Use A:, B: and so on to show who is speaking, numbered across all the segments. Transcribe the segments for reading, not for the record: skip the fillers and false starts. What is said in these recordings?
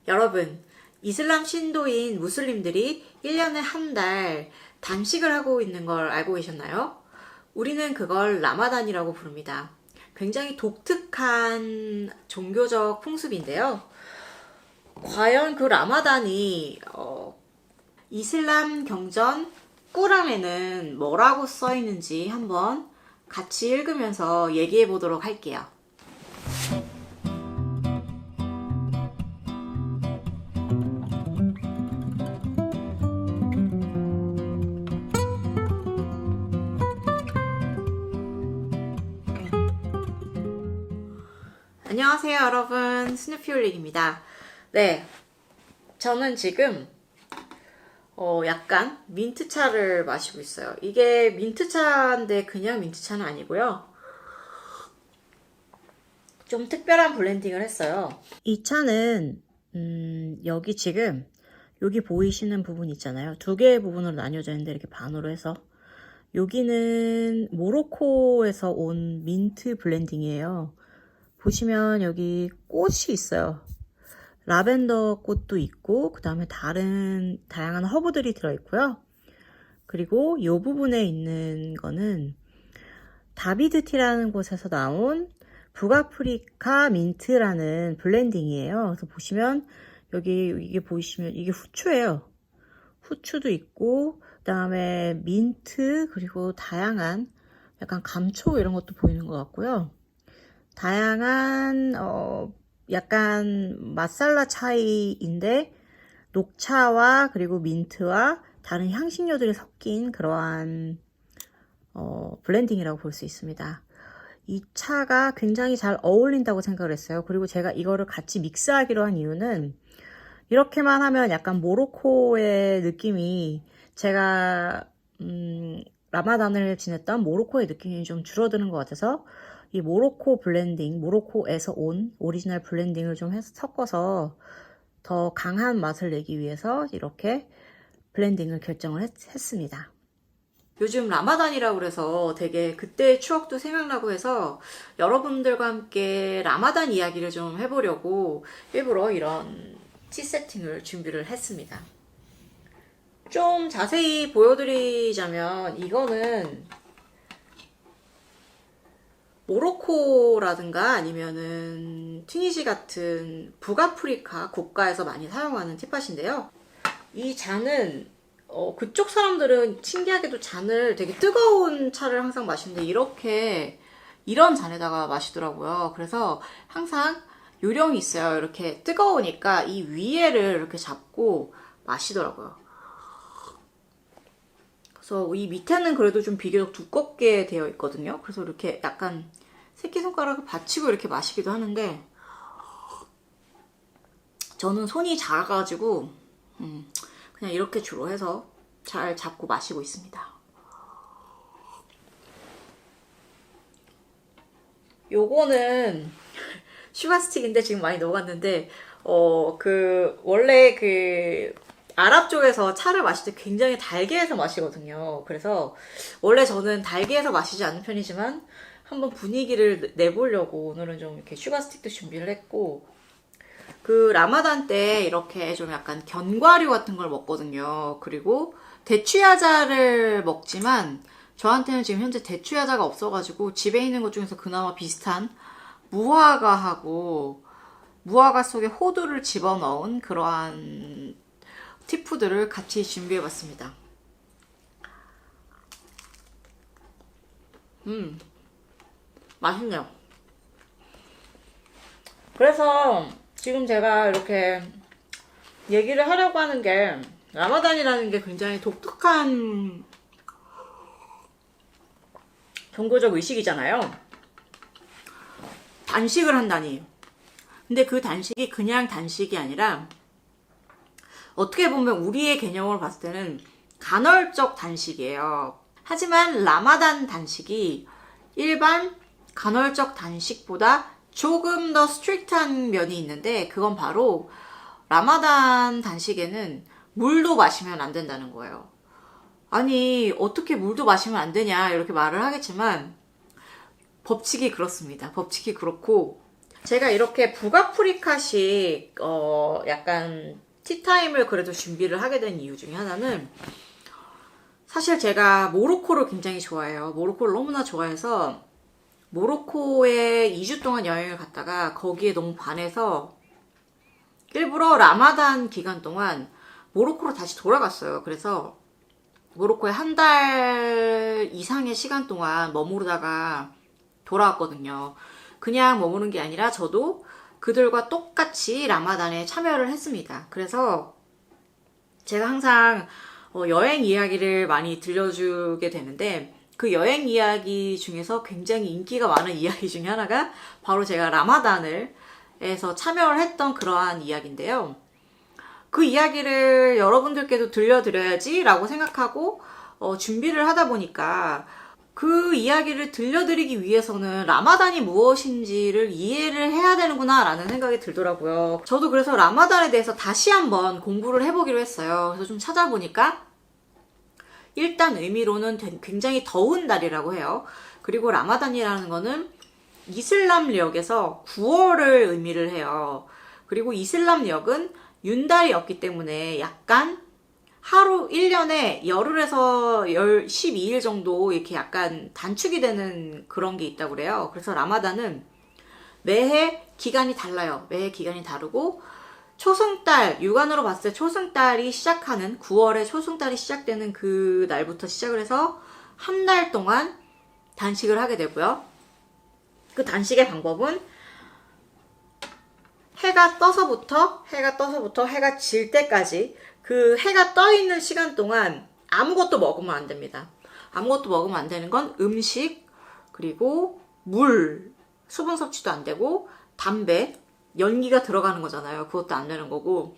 A: 여러분, 이슬람 신도인 무슬림들이 1년에 한 달 단식을 하고 있는 걸 알고 계셨나요? 우리는 그걸 라마단이라고 부릅니다. 굉장히 독특한 종교적 풍습인데요. 과연 그 라마단이 이슬람 경전 꾸란에는 뭐라고 써 있는지 한번 같이 읽으면서 얘기해 보도록 할게요. 안녕하세요, 여러분. 스누피올릭입니다. 네, 저는 지금 약간 민트차를 마시고 있어요. 이게 민트차인데 그냥 민트차는 아니고요. 좀 특별한 블렌딩을 했어요. 이 차는 여기 지금 여기 보이시는 부분 있잖아요. 두 개의 부분으로 나뉘어져 있는데 이렇게 반으로 해서 여기는 모로코에서 온 민트 블렌딩이에요. 보시면 여기 꽃이 있어요. 라벤더 꽃도 있고 그 다음에 다양한 허브들이 들어있고요. 그리고 이 부분에 있는 거는 다비드티라는 곳에서 나온 북아프리카 민트라는 블렌딩이에요. 그래서 보시면 여기 이게 보이시면 이게 후추예요. 후추도 있고 그 다음에 민트 그리고 다양한 약간 감초 이런 것도 보이는 것 같고요. 다양한 약간 맛살라 차이인데 녹차와 그리고 민트와 다른 향신료들이 섞인 그러한 블렌딩이라고 볼 수 있습니다. 이 차가 굉장히 잘 어울린다고 생각을 했어요. 그리고 제가 이거를 같이 믹스하기로 한 이유는 이렇게만 하면 약간 모로코의 느낌이 제가 라마단을 지냈던 모로코의 느낌이 좀 줄어드는 것 같아서 이 모로코 블렌딩, 모로코에서 온 오리지널 블렌딩을 좀 섞어서 더 강한 맛을 내기 위해서 이렇게 블렌딩을 결정을 했습니다. 요즘 라마단이라고 그래서 되게 그때의 추억도 생각나고 해서 여러분들과 함께 라마단 이야기를 좀 해보려고 일부러 이런 티 세팅을 준비를 했습니다. 좀 자세히 보여드리자면 이거는 모로코라든가 아니면은 튀니지 같은 북아프리카 국가에서 많이 사용하는 티팟인데요. 이 잔은 그쪽 사람들은 신기하게도 잔을 되게 뜨거운 차를 항상 마시는데 이런 잔에다가 마시더라고요. 그래서 항상 요령이 있어요. 이렇게 뜨거우니까 이 위에를 이렇게 잡고 마시더라고요. 그래서 이 밑에는 그래도 좀 비교적 두껍게 되어 있거든요. 그래서 이렇게 약간 새끼손가락을 받치고 이렇게 마시기도 하는데 저는 손이 작아가지고 그냥 이렇게 주로 해서 잘 잡고 마시고 있습니다. 요거는 슈가스틱인데 지금 많이 녹았는데 원래 아랍 쪽에서 차를 마실 때 굉장히 달게 해서 마시거든요. 그래서 원래 저는 달게 해서 마시지 않는 편이지만 한번 분위기를 내보려고 오늘은 좀 이렇게 슈가스틱도 준비를 했고 그 라마단 때 이렇게 좀 약간 견과류 같은 걸 먹거든요. 그리고 대추야자를 먹지만 저한테는 지금 현재 대추야자가 없어가지고 집에 있는 것 중에서 그나마 비슷한 무화과 속에 호두를 집어넣은 그러한 티푸드를 같이 준비해봤습니다. 맛있네요. 그래서 지금 제가 이렇게 얘기를 하려고 하는 게 라마단이라는 게 굉장히 독특한 종교적 의식이잖아요. 단식을 한다니. 근데 그 단식이 그냥 단식이 아니라 어떻게 보면 우리의 개념으로 봤을 때는 간헐적 단식이에요. 하지만 라마단 단식이 일반 간헐적 단식보다 조금 더 스트릭트한 면이 있는데 그건 바로 라마단 단식에는 물도 마시면 안 된다는 거예요. 아니 어떻게 물도 마시면 안 되냐 이렇게 말을 하겠지만 법칙이 그렇습니다. 법칙이 그렇고 제가 이렇게 북아프리카식 약간 티타임을 그래도 준비를 하게 된 이유 중에 하나는 사실 제가 모로코를 굉장히 좋아해요. 모로코를 너무나 좋아해서 모로코에 2주 동안 여행을 갔다가 거기에 너무 반해서 일부러 라마단 기간 동안 모로코로 다시 돌아갔어요. 그래서 모로코에 한 달 이상의 시간 동안 머무르다가 돌아왔거든요. 그냥 머무는 게 아니라 저도 그들과 똑같이 라마단에 참여를 했습니다. 그래서 제가 항상 여행 이야기를 많이 들려주게 되는데 그 여행 이야기 중에서 굉장히 인기가 많은 이야기 중에 하나가 바로 제가 라마단을 에서 참여를 했던 그러한 이야기인데요. 그 이야기를 여러분들께도 들려드려야지 라고 생각하고 준비를 하다 보니까 그 이야기를 들려드리기 위해서는 라마단이 무엇인지를 이해를 해야 되는구나 라는 생각이 들더라고요. 저도 그래서 라마단에 대해서 다시 한번 공부를 해보기로 했어요. 그래서 좀 찾아보니까 일단 의미로는 굉장히 더운 달이라고 해요. 그리고 라마단이라는 거는 이슬람력에서 9월을 의미를 해요. 그리고 이슬람력은 윤달이었기 때문에 약간 하루 1년에 열흘에서 12일 정도 이렇게 약간 단축이 되는 그런 게 있다고 그래요. 그래서 라마단은 매해 기간이 달라요. 매해 기간이 다르고 초승달, 육안으로 봤을 때 초승달이 시작하는 9월에 초승달이 시작되는 그 날부터 시작을 해서 한 달 동안 단식을 하게 되고요. 그 단식의 방법은 해가 떠서부터 해가 질 때까지 그 해가 떠 있는 시간 동안 아무것도 먹으면 안 됩니다. 아무것도 먹으면 안 되는 건 음식, 그리고 물, 수분 섭취도 안 되고 담배, 연기가 들어가는 거잖아요. 그것도 안 되는 거고,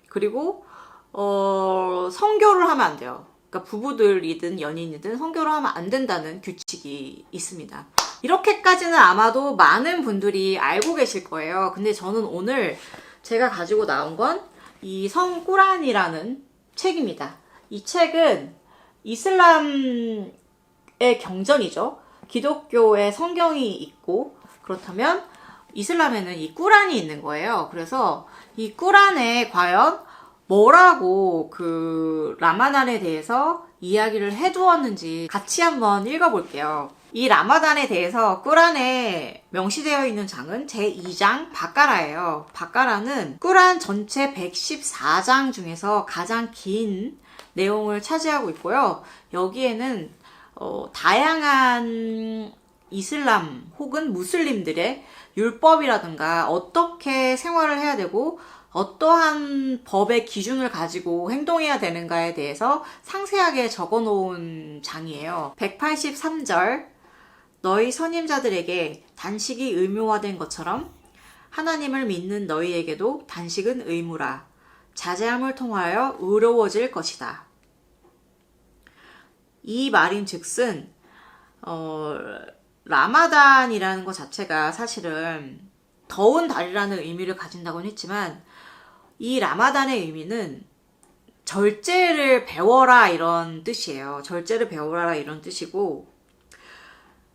A: 그리고 성교를 하면 안 돼요. 그러니까 부부들이든 연인이든 성교를 하면 안 된다는 규칙이 있습니다. 이렇게까지는 아마도 많은 분들이 알고 계실 거예요. 근데 저는 오늘 제가 가지고 나온 건 이 성꾸란이라는 책입니다. 이 책은 이슬람의 경전이죠. 기독교의 성경이 있고 그렇다면 이슬람에는 이 꾸란이 있는 거예요. 그래서 이 꾸란에 과연 뭐라고 그 라마단에 대해서 이야기를 해두었는지 같이 한번 읽어볼게요. 이 라마단에 대해서 꾸란에 명시되어 있는 장은 제2장 바까라예요. 바까라는 꾸란 전체 114장 중에서 가장 긴 내용을 차지하고 있고요. 여기에는 다양한 이슬람 혹은 무슬림들의 율법이라든가 어떻게 생활을 해야 되고 어떠한 법의 기준을 가지고 행동해야 되는가에 대해서 상세하게 적어놓은 장이에요. 183절 너희 선임자들에게 단식이 의무화된 것처럼 하나님을 믿는 너희에게도 단식은 의무라. 자제함을 통하여 의로워질 것이다. 이 말인즉슨 라마단이라는 것 자체가 사실은 더운 달이라는 의미를 가진다고는 했지만 이 라마단의 의미는 절제를 배워라 이런 뜻이에요. 절제를 배워라 이런 뜻이고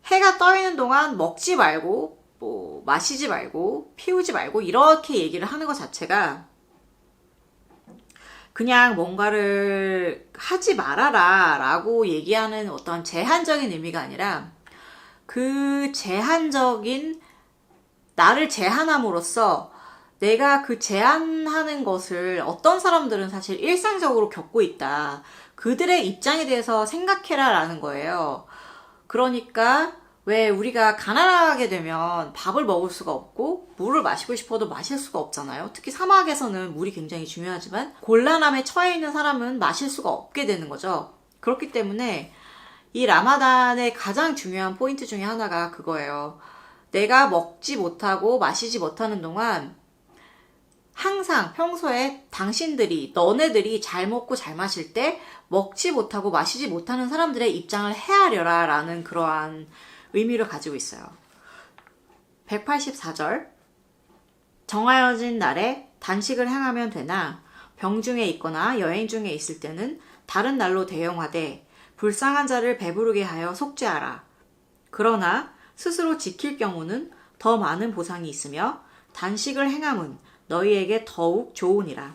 A: 해가 떠 있는 동안 먹지 말고 뭐 마시지 말고 피우지 말고 이렇게 얘기를 하는 것 자체가 그냥 뭔가를 하지 말아라 라고 얘기하는 어떤 제한적인 의미가 아니라 그 제한적인 나를 제한함으로써 내가 그 제한하는 것을 어떤 사람들은 사실 일상적으로 겪고 있다. 그들의 입장에 대해서 생각해라 라는 거예요. 그러니까 왜 우리가 가난하게 되면 밥을 먹을 수가 없고 물을 마시고 싶어도 마실 수가 없잖아요. 특히 사막에서는 물이 굉장히 중요하지만 곤란함에 처해 있는 사람은 마실 수가 없게 되는 거죠. 그렇기 때문에 이 라마단의 가장 중요한 포인트 중에 하나가 그거예요. 내가 먹지 못하고 마시지 못하는 동안 항상 평소에 당신들이, 너네들이 잘 먹고 잘 마실 때 먹지 못하고 마시지 못하는 사람들의 입장을 헤아려라 라는 그러한 의미를 가지고 있어요. 184절 정하여진 날에 단식을 행하면 되나 병중에 있거나 여행 중에 있을 때는 다른 날로 대용하되 불쌍한 자를 배부르게 하여 속죄하라. 그러나 스스로 지킬 경우는 더 많은 보상이 있으며 단식을 행함은 너희에게 더욱 좋으니라.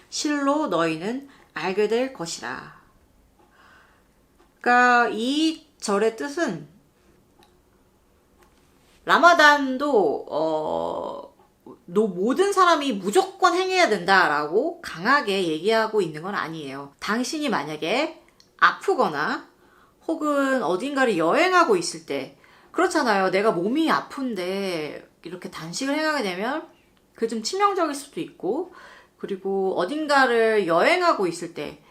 A: 실로 너희는 알게 될 것이라. 그러니까 이 절의 뜻은 라마단도 모든 사람이 무조건 행해야 된다라고 강하게 얘기하고 있는 건 아니에요. 당신이 만약에 아프거나 혹은 어딘가를 여행하고 있을 때 그렇잖아요. 내가 몸이 아픈데 이렇게 단식을 행하게 되면 그게 좀 치명적일 수도 있고, 그리고 어딘가를 여행하고 있을 때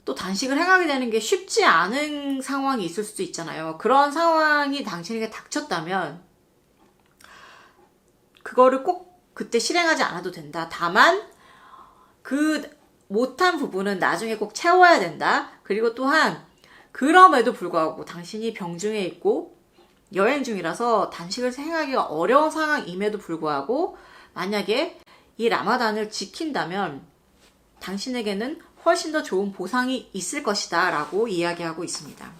A: 또 단식을 행하게 되는 게 쉽지 않은 상황이 있을 수도 있잖아요. 그런 상황이 당신에게 닥쳤다면 그거를 꼭 그때 실행하지 않아도 된다. 다만 그 못한 부분은 나중에 꼭 채워야 된다. 그리고 또한 그럼에도 불구하고 당신이 병중에 있고 여행 중이라서 단식을 행하기가 어려운 상황임에도 불구하고 만약에 이 라마단을 지킨다면 당신에게는 훨씬 더 좋은 보상이 있을 것이다 라고 이야기하고 있습니다.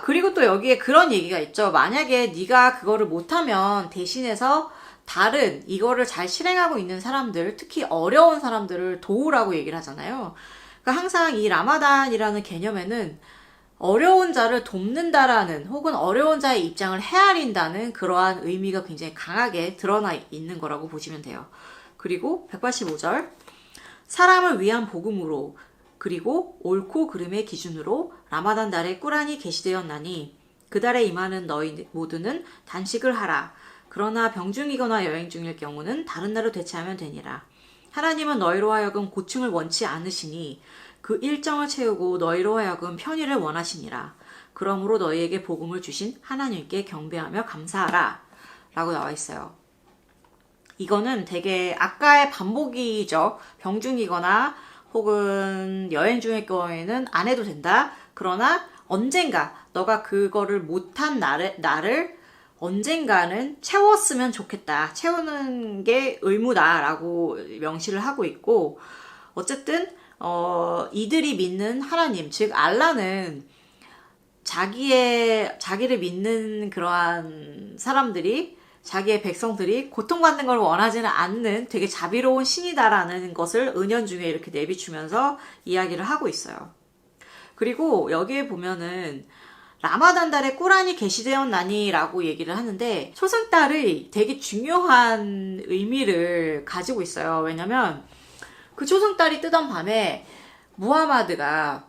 A: 그리고 또 여기에 그런 얘기가 있죠. 만약에 네가 그거를 못하면 대신해서 다른 이거를 잘 실행하고 있는 사람들, 특히 어려운 사람들을 도우라고 얘기를 하잖아요. 그러니까 항상 이 라마단이라는 개념에는 어려운 자를 돕는다라는 혹은 어려운 자의 입장을 헤아린다는 그러한 의미가 굉장히 강하게 드러나 있는 거라고 보시면 돼요. 그리고 185절 사람을 위한 복음으로 그리고 옳고 그름의 기준으로 라마단 달에 꾸란이 계시되었나니 그 달에 임하는 너희 모두는 단식을 하라. 그러나 병중이거나 여행 중일 경우는 다른 날로 대체하면 되니라. 하나님은 너희로 하여금 고충을 원치 않으시니 그 일정을 채우고 너희로 하여금 편의를 원하시니라. 그러므로 너희에게 복음을 주신 하나님께 경배하며 감사하라. 라고 나와 있어요. 이거는 되게 아까의 반복이죠. 병중이거나 혹은 여행 중일 경우에는 안 해도 된다. 그러나 언젠가 너가 그거를 못한 나를 언젠가는 채웠으면 좋겠다. 채우는 게 의무다라고 명시를 하고 있고, 어쨌든 이들이 믿는 하나님, 즉 알라는 자기를 믿는 그러한 사람들이, 자기의 백성들이 고통받는 걸 원하지는 않는 되게 자비로운 신이다라는 것을 은연중에 이렇게 내비추면서 이야기를 하고 있어요. 그리고 여기에 보면은 라마단 달에 꾸란이 계시되었나니 라고 얘기를 하는데 초승달이 되게 중요한 의미를 가지고 있어요. 왜냐면 그 초승달이 뜨던 밤에 무하마드가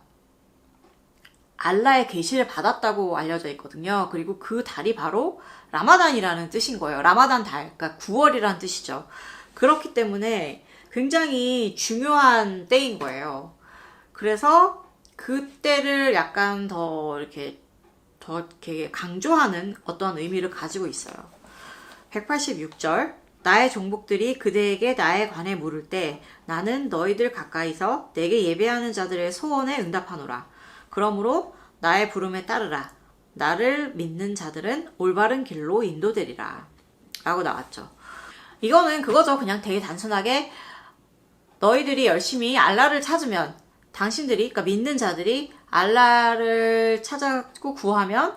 A: 알라의 계시를 받았다고 알려져 있거든요. 그리고 그 달이 바로 라마단이라는 뜻인 거예요. 라마단 달, 그러니까 9월이라는 뜻이죠. 그렇기 때문에 굉장히 중요한 때인 거예요. 그래서 그때를 약간 더 이렇게 강조하는 어떤 의미를 가지고 있어요. 186절 나의 종복들이 그대에게 나에 관해 물을 때 나는 너희들 가까이서 내게 예배하는 자들의 소원에 응답하노라. 그러므로 나의 부름에 따르라. 나를 믿는 자들은 올바른 길로 인도되리라. 라고 나왔죠. 이거는 그거죠. 그냥 되게 단순하게 너희들이 열심히 알라를 찾으면 당신들이, 그러니까 믿는 자들이 알라를 찾고 구하면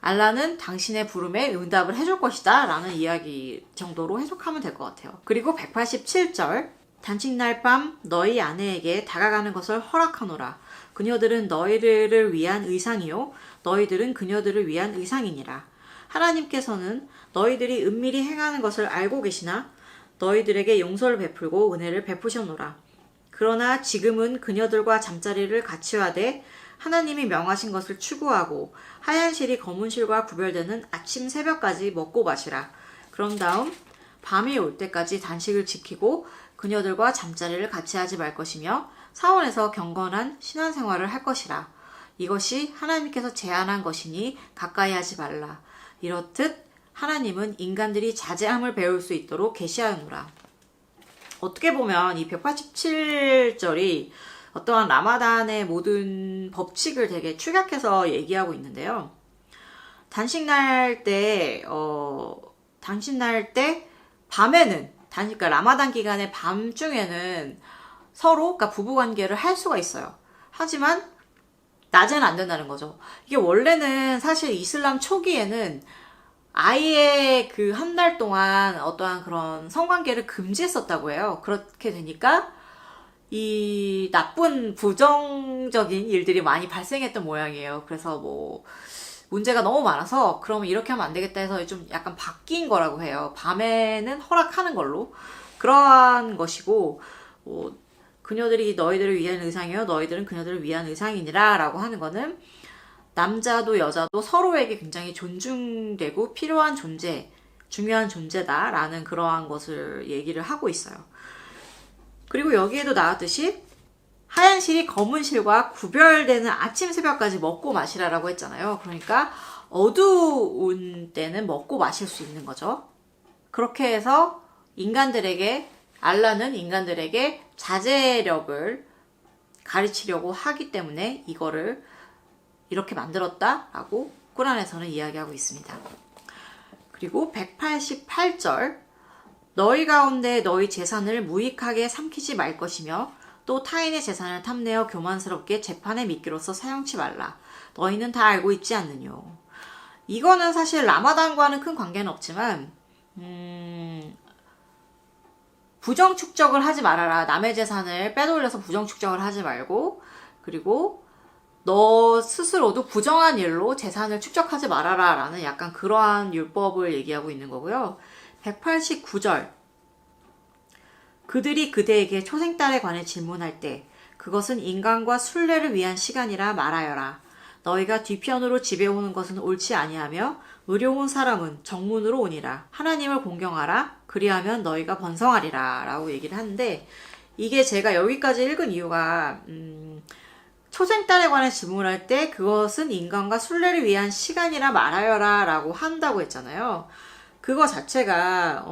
A: 알라는 당신의 부름에 응답을 해줄 것이다 라는 이야기 정도로 해석하면 될 것 같아요. 그리고 187절 단식날 밤 너희 아내에게 다가가는 것을 허락하노라. 그녀들은 너희들을 위한 의상이요 너희들은 그녀들을 위한 의상이니라. 하나님께서는 너희들이 은밀히 행하는 것을 알고 계시나 너희들에게 용서를 베풀고 은혜를 베푸셨노라. 그러나 지금은 그녀들과 잠자리를 같이 하되 하나님이 명하신 것을 추구하고 하얀 실이 검은 실과 구별되는 아침 새벽까지 먹고 마시라. 그런 다음 밤이 올 때까지 단식을 지키고 그녀들과 잠자리를 같이 하지 말 것이며 사원에서 경건한 신앙생활을 할 것이라. 이것이 하나님께서 제안한 것이니 가까이 하지 말라. 이렇듯 하나님은 인간들이 자제함을 배울 수 있도록 계시하노라. 어떻게 보면 이 187절이 어떠한 라마단의 모든 법칙을 되게 축약해서 얘기하고 있는데요. 단식날 때 밤에는 그러니까 라마단 기간의 밤중에는 서로 그러니까 부부관계를 할 수가 있어요. 하지만 낮에는 안 된다는 거죠. 이게 원래는 사실 이슬람 초기에는 아예 그 한 달 동안 어떠한 그런 성관계를 금지했었다고 해요. 그렇게 되니까 이 나쁜 부정적인 일들이 많이 발생했던 모양이에요. 그래서 뭐 문제가 너무 많아서 그러면 이렇게 하면 안 되겠다 해서 좀 약간 바뀐 거라고 해요. 밤에는 허락하는 걸로. 그러한 것이고 뭐 그녀들이 너희들을 위한 의상이요, 너희들은 그녀들을 위한 의상이니라 라고 하는 거는 남자도 여자도 서로에게 굉장히 존중되고 필요한 존재, 중요한 존재다라는 그러한 것을 얘기를 하고 있어요. 그리고 여기에도 나왔듯이 하얀 실이 검은 실과 구별되는 아침 새벽까지 먹고 마시라라고 했잖아요. 그러니까 어두운 때는 먹고 마실 수 있는 거죠. 그렇게 해서 알라는 인간들에게 자제력을 가르치려고 하기 때문에 이거를 이렇게 만들었다라고 꾸란에서는 이야기하고 있습니다. 그리고 188절 너희 가운데 너희 재산을 무익하게 삼키지 말 것이며 또 타인의 재산을 탐내어 교만스럽게 재판에 미끼로서 사용치 말라. 너희는 다 알고 있지 않느뇨. 이거는 사실 라마단과는 큰 관계는 없지만 부정 축적을 하지 말아라. 남의 재산을 빼돌려서 부정 축적을 하지 말고 그리고 너 스스로도 부정한 일로 재산을 축적하지 말아라 라는 약간 그러한 율법을 얘기하고 있는 거고요. 189절 그들이 그대에게 초생딸에 관해 질문할 때 그것은 인간과 순례를 위한 시간이라 말하여라. 너희가 뒤편으로 집에 오는 것은 옳지 아니하며 의로운 사람은 정문으로 오니라. 하나님을 공경하라. 그리하면 너희가 번성하리라 라고 얘기를 하는데 이게 제가 여기까지 읽은 이유가 초생딸에 관해 질문할 때 그것은 인간과 순례를 위한 시간이라 말하여라 라고 한다고 했잖아요. 그거 자체가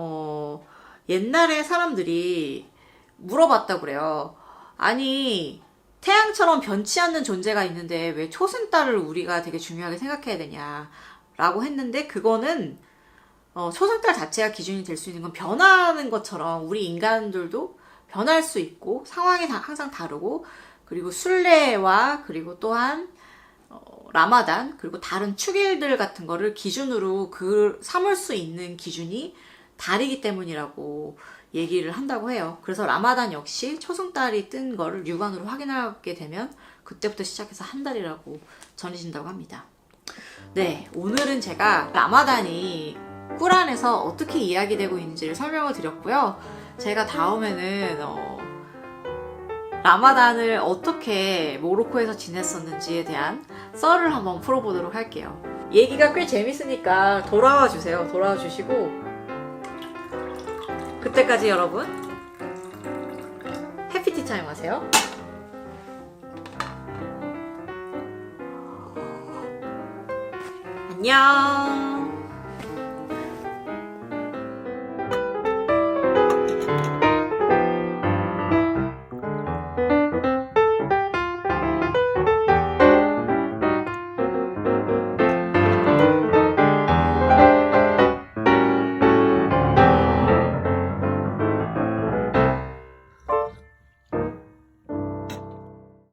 A: 옛날에 사람들이 물어봤다고 그래요. 아니 태양처럼 변치 않는 존재가 있는데 왜 초생딸을 우리가 되게 중요하게 생각해야 되냐 라고 했는데 그거는 초생딸 자체가 기준이 될 수 있는 건 변하는 것처럼 우리 인간들도 변할 수 있고 상황이 항상 다르고 그리고 순례와 그리고 또한 라마단 그리고 다른 축일들 같은 거를 기준으로 삼을 수 있는 기준이 다르기 때문이라고 얘기를 한다고 해요. 그래서 라마단 역시 초승달이 뜬 거를 육안으로 확인하게 되면 그때부터 시작해서 한 달이라고 전해진다고 합니다. 네, 오늘은 제가 라마단이 꾸란에서 어떻게 이야기되고 있는지를 설명을 드렸고요. 제가 다음에는 라마단을 어떻게 모로코에서 지냈었는지에 대한 썰을 한번 풀어보도록 할게요. 얘기가 꽤 재밌으니까 돌아와 주세요. 돌아와 주시고 그때까지 여러분 해피티 타임 하세요. 안녕.